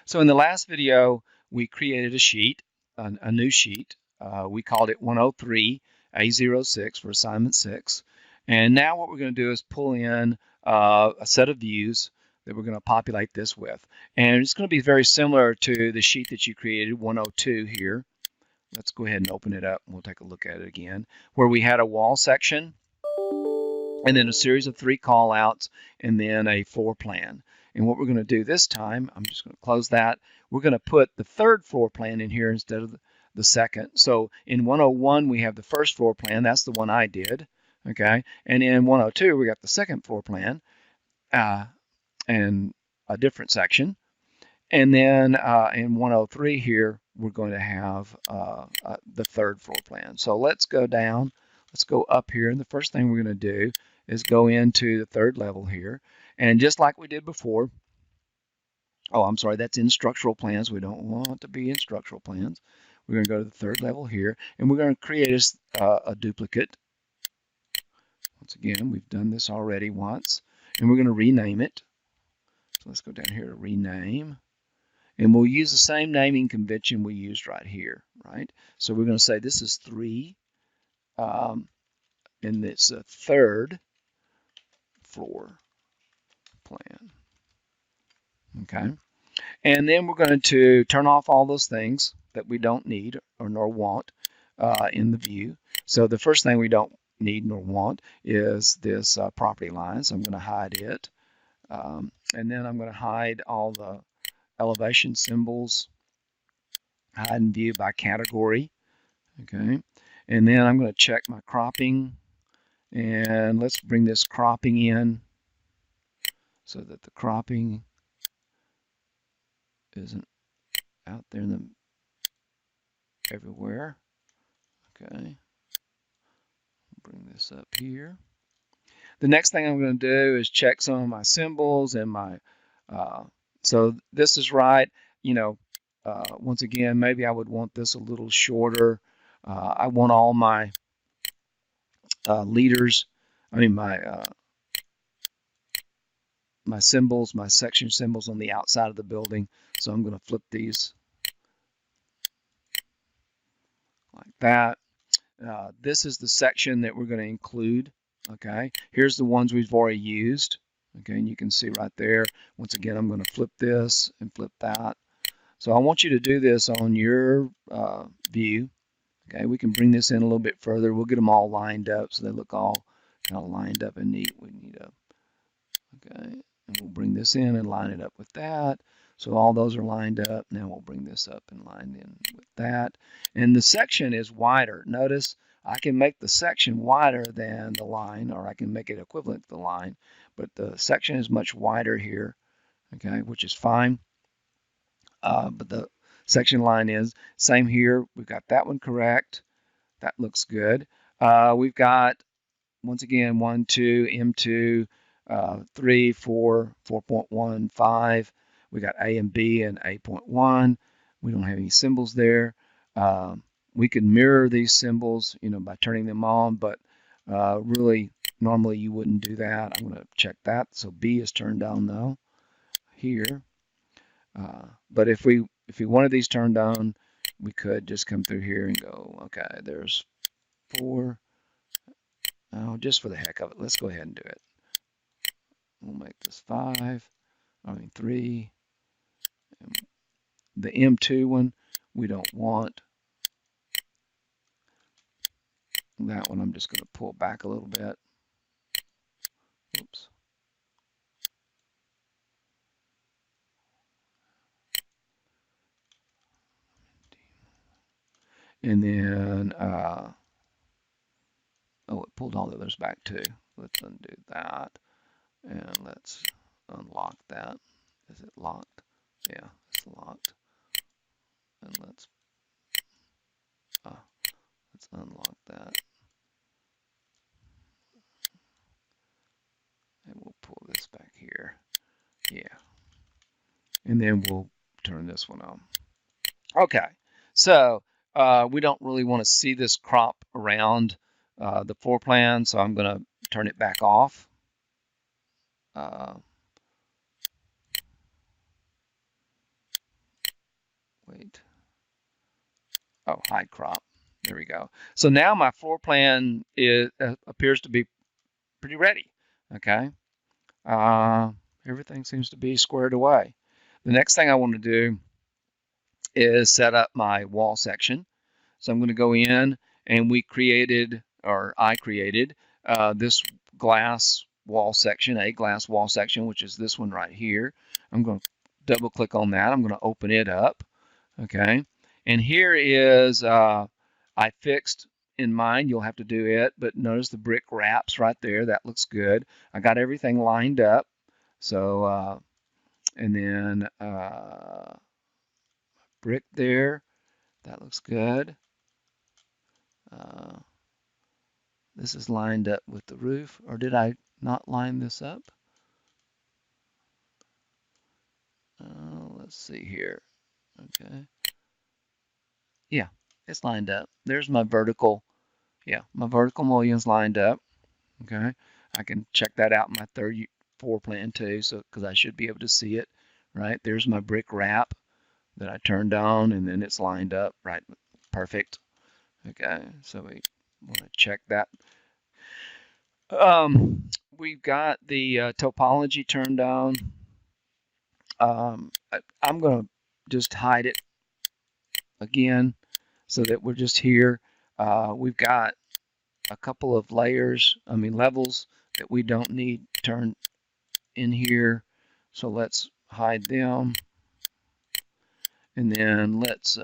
So in the last video, we created a sheet, a new sheet. We called it 103 A06 for assignment 6. And now what we're going to do is pull in a set of views that we're going to populate this with. And it's going to be very similar to the sheet that you created, 102 here. Let's go ahead and open it up and we'll take a look at it again, where we had a wall section and then a series of 3 call outs and then a floor plan. And what we're going to do this time, I'm just going to close that. We're going to put the third floor plan in here instead of the second. So in 101, we have the first floor plan. That's the one I did. Okay. And in 102, we got the second floor plan and a different section. And then in 103 here, we're going to have the third floor plan. So let's go down. Let's go up here. And the first thing we're going to do is go into the third level here. And just like we did before, oh, I'm sorry, that's in structural plans. We don't want to be in structural plans. We're going to go to the third level here, and we're going to create a duplicate. Once again, we've done this already once, and we're going to rename it. So let's go down here to rename. And we'll use the same naming convention we used right here, right? So we're going to say this is 3, and it's a third floor plan. Okay. And then we're going to turn off all those things that we don't need or nor want in the view. So the first thing we don't need nor want is this property line. So I'm going to hide it. And then I'm going to hide all the elevation symbols, hide and view by category. Okay. And then I'm going to check my cropping. And let's bring this cropping in so that the cropping isn't out there in the everywhere. Okay, bring this up here. The next thing I'm going to do is check some of my symbols and my, so this is right. You know, once again, maybe I would want this a little shorter. I want all my leaders, I mean my symbols, my section symbols on the outside of the building. So I'm going to flip these like that. This is the section that we're going to include. Okay, here's the ones we've already used. Okay, and you can see right there. Once again, I'm going to flip this and flip that. So I want you to do this on your view. Okay, we can bring this in a little bit further. We'll get them all lined up so they look all kind of lined up and neat. We need a, okay, and we'll bring this in and line it up with that. So all those are lined up. Now we'll bring this up and line in with that. And the section is wider. Notice I can make the section wider than the line, or I can make it equivalent to the line, but the section is much wider here, okay, which is fine. But the section line is same here. We've got that one correct. That looks good. We've got, once again, 1, 2, M2, 3, 4, 4.1, 5. We got A and B and 8.1. We don't have any symbols there. We can mirror these symbols, you know, by turning them on, but really, normally you wouldn't do that. I'm going to check that. So B is turned on though here. But if we wanted these turned on, we could just come through here and go, okay, there's 4. Oh, just for the heck of it, let's go ahead and do it. We'll make this 5, 3. The M2 one, we don't want. That one I'm just going to pull back a little bit. Oops. And then, oh, it pulled all the others back too. Let's undo that. And let's unlock that. Is it locked? Yeah, it's locked. And let's unlock that. And we'll pull this back here. Yeah. And then we'll turn this one on. Okay. So we don't really want to see this crop around the floor plan, so I'm going to turn it back off. oh, hide crop. There we go. So now my floor plan appears to be pretty ready. Okay. Everything seems to be squared away. The next thing I want to do is set up my wall section. So I'm going to go in, and I created this glass wall section, a glass wall section, which is this one right here. I'm going to double click on that. I'm going to open it up. Okay. And here is, I fixed in mine, you'll have to do it, but notice the brick wraps right there. That looks good. I got everything lined up. So, and then brick there. That looks good. This is lined up with the roof, or did I not line this up? Let's see here. Okay. Yeah, it's lined up. There's my vertical. Yeah, my vertical mullion's lined up. Okay. I can check that out in my third floor plan too, so because I should be able to see it. Right. There's my brick wrap that I turned on, and then it's lined up. Right. Perfect. Okay. So we want to check that. We've got the topology turned on. I'm going to just hide it again so that we're just here. We've got a couple of levels that we don't need turned in here. So let's hide them. And then let's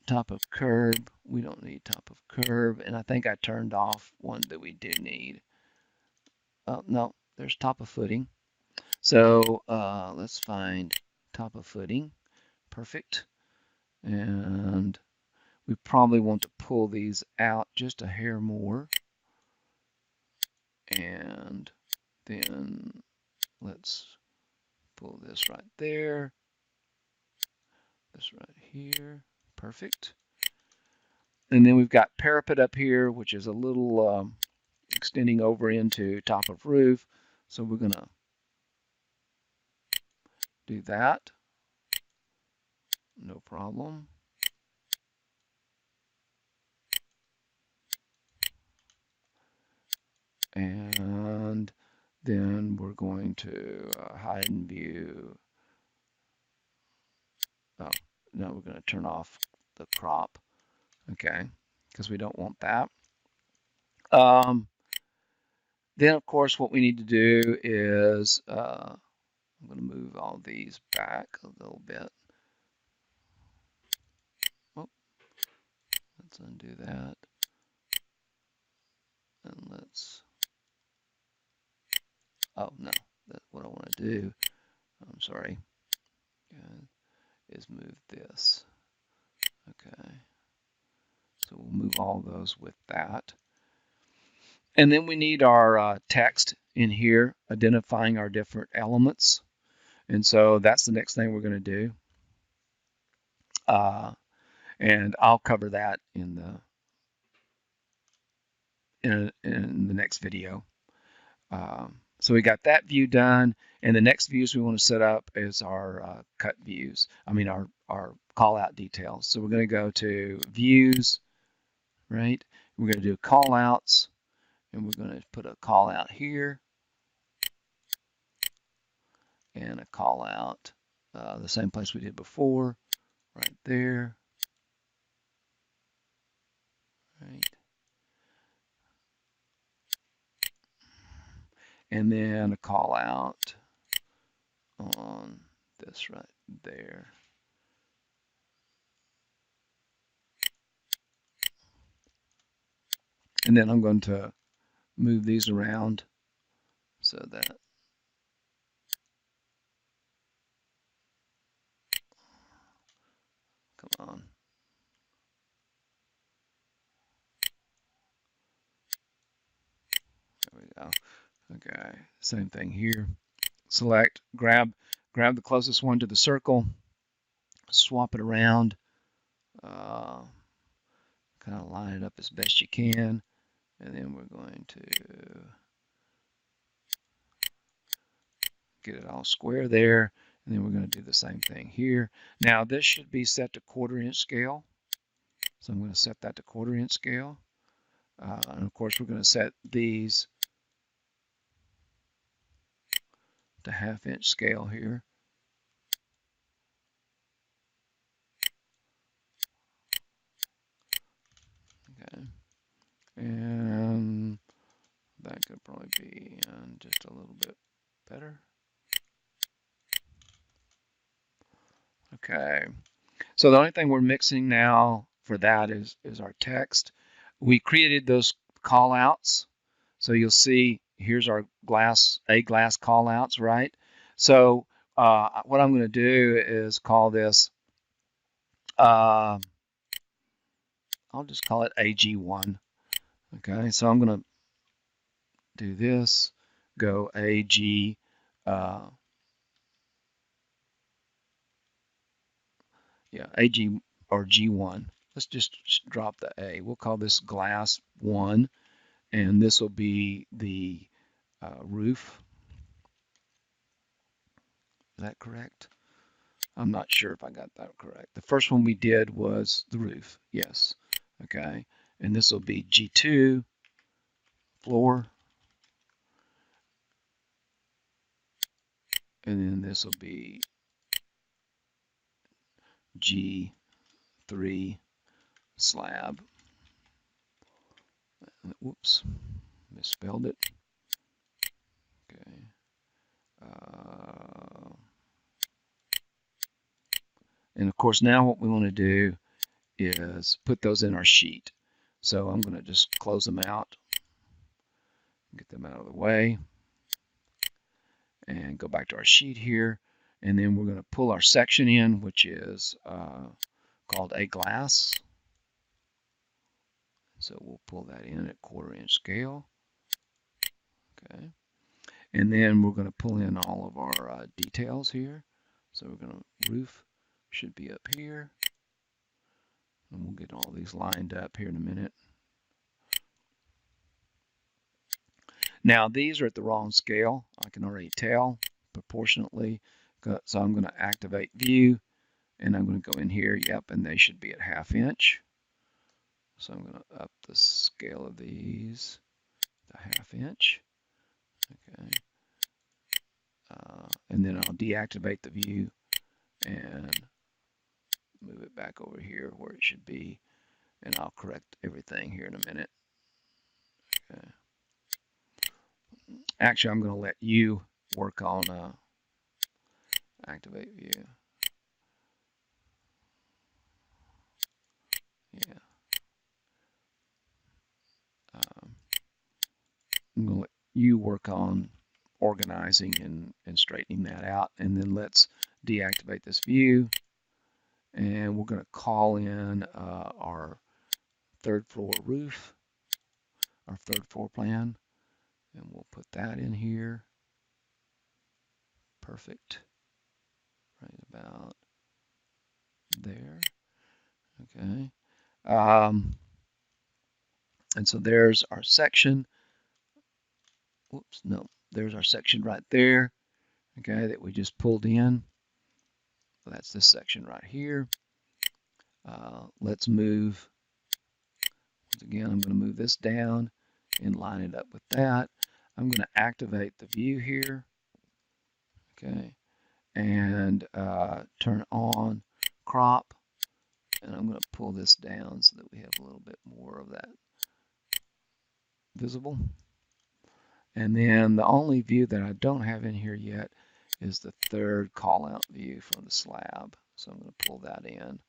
top of curb. We don't need top of curb. And I think I turned off one that we do need. Oh, no, there's top of footing. So let's find top of footing. Perfect. And we probably want to pull these out just a hair more. And then let's pull this right there. This right here. Perfect. And then we've got parapet up here, which is a little extending over into top of roof. So we're going to do that. No problem. And then we're going to hide and view. Oh, no, we're going to turn off the crop. Okay, because we don't want that. Then, of course, what we need to do is I'm going to move all these back a little bit. Oh, let's undo that. And let's, oh, no, that's what I want to do. I'm sorry, is move this. Okay, so we'll move all those with that. And then we need our text in here identifying our different elements. And so that's the next thing we're going to do. And I'll cover that in the next video. So we got that view done, and the next views we want to set up is our cut views. I mean our call out details. So we're going to go to views, right? We're going to do call outs, and we're going to put a call out here and a call out the same place we did before, right there. Right. And then a call out on this right there. And then I'm going to move these around so that come on. There we go. Okay, same thing here. Select, grab the closest one to the circle, swap it around, kind of line it up as best you can, and then we're going to get it all square there, And then we're going to do the same thing here. Now this should be set to 1/4 inch scale. So I'm going to set that to 1/4 inch scale. And of course we're going to set these to 1/2 inch scale here. Okay. And that could probably be just a little bit better. Okay. So the only thing we're mixing now for that is our text. We created those call outs. So you'll see here's our glass call outs, right? So what I'm going to do is call this, I'll just call it AG1. Okay, so I'm going to do this, go AG, AG or G1. Let's just drop the A. We'll call this glass 1, and this will be the roof. Is that correct? I'm not sure if I got that correct. The first one we did was the roof. Yes. Okay. And this will be G2, floor. And then this will be G3, slab. Whoops. Misspelled it. Okay. And of course now what we want to do is put those in our sheet. So I'm going to just close them out, get them out of the way, and go back to our sheet here. And then we're going to pull our section in, which is called a glass. So we'll pull that in at 1/4 inch scale. Okay. And then we're going to pull in all of our details here. So we're going to, roof should be up here. And we'll get all these lined up here in a minute. Now these are at the wrong scale. I can already tell proportionately. So I'm going to activate view, and I'm going to go in here. Yep, and they should be at 1/2 inch. So I'm going to up the scale of these to 1/2 inch. Okay. And then I'll deactivate the view and move it back over here where it should be, and I'll correct everything here in a minute. Okay. Actually, I'm going to let you work on activate view. Yeah. I'm going to let you work on organizing and straightening that out, and then let's deactivate this view, and we're going to call in our 3rd floor roof, our 3rd floor plan, and we'll put that in here. Perfect. Right about there. Okay. And so there's our section. Whoops, no, there's our section right there. Okay, that we just pulled in. So that's this section right here. Let's move. Once again, I'm going to move this down and line it up with that. I'm going to activate the view here. Okay, and turn on crop, and I'm going to pull this down so that we have a little bit more of that visible. And then the only view that I don't have in here yet is the 3rd call out view from the slab. So I'm going to pull that in.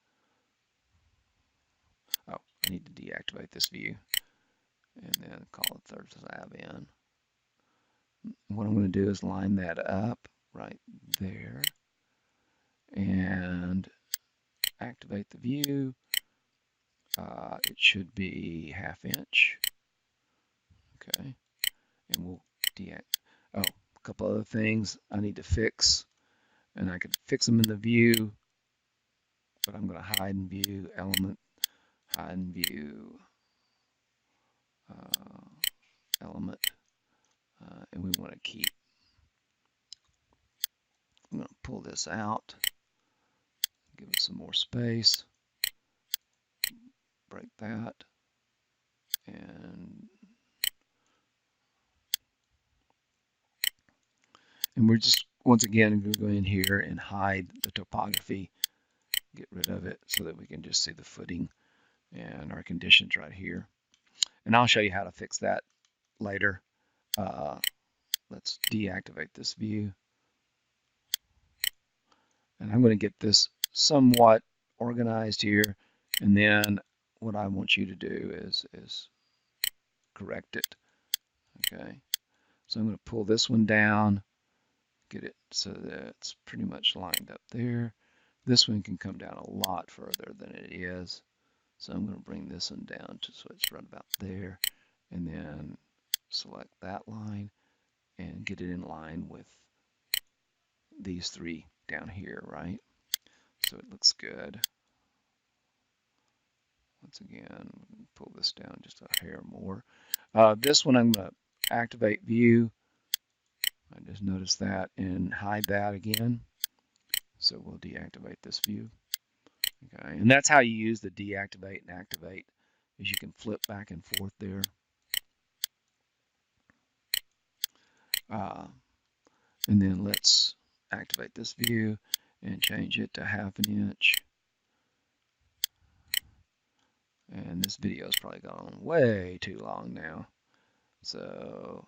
Oh, I need to deactivate this view and then call the 3rd slab in. What I'm going to do is line that up right there and activate the view. It should be 1/2 inch. Okay, and we'll a couple other things I need to fix, and I could fix them in the view, but I'm going to hide in view, element, hide in view, element, and we want to keep. I'm going to pull this out, give it some more space, break that, and we're just, once again, going to go in here and hide the topography, get rid of it so that we can just see the footing and our conditions right here. And I'll show you how to fix that later. Let's deactivate this view. And I'm going to get this somewhat organized here. And then what I want you to do is correct it. Okay. So I'm going to pull this one down, get it so that it's pretty much lined up there. This one can come down a lot further than it is. So I'm going to bring this one down to so it's right about there. And then select that line and get it in line with these three down here, right? So it looks good. Once again, pull this down just a hair more. This one I'm going to activate view. I just noticed that and hide that again. So we'll deactivate this view. Okay, and that's how you use the deactivate and activate, is you can flip back and forth there. And then let's activate this view and change it to 1/2 inch. And this video has probably gone on way too long now. So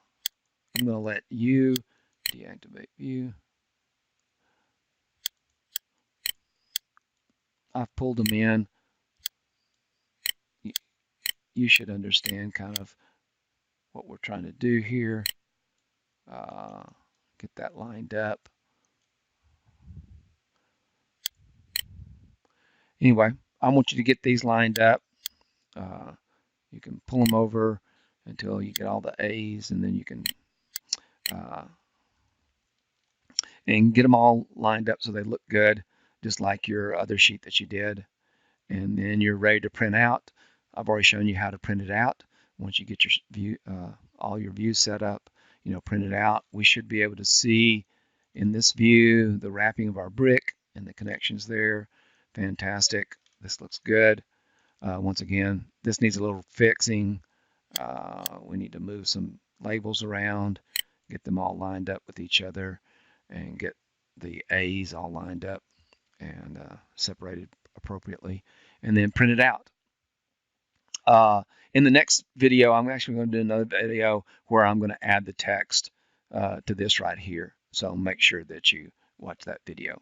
I'm going to let you deactivate view. I've pulled them in. You should understand kind of what we're trying to do here. Get that lined up. Anyway, I want you to get these lined up. You can pull them over until you get all the A's, and then you can and get them all lined up so they look good, just like your other sheet that you did. And then you're ready to print out. I've already shown you how to print it out. Once you get your view, all your views set up, print it out. We should be able to see in this view the wrapping of our brick and the connections there. Fantastic. This looks good. Once again, this needs a little fixing. We need to move some labels around, get them all lined up with each other, and get the A's all lined up and separated appropriately, and then print it out. In the next video, I'm actually going to do another video where I'm going to add the text to this right here. So make sure that you watch that video.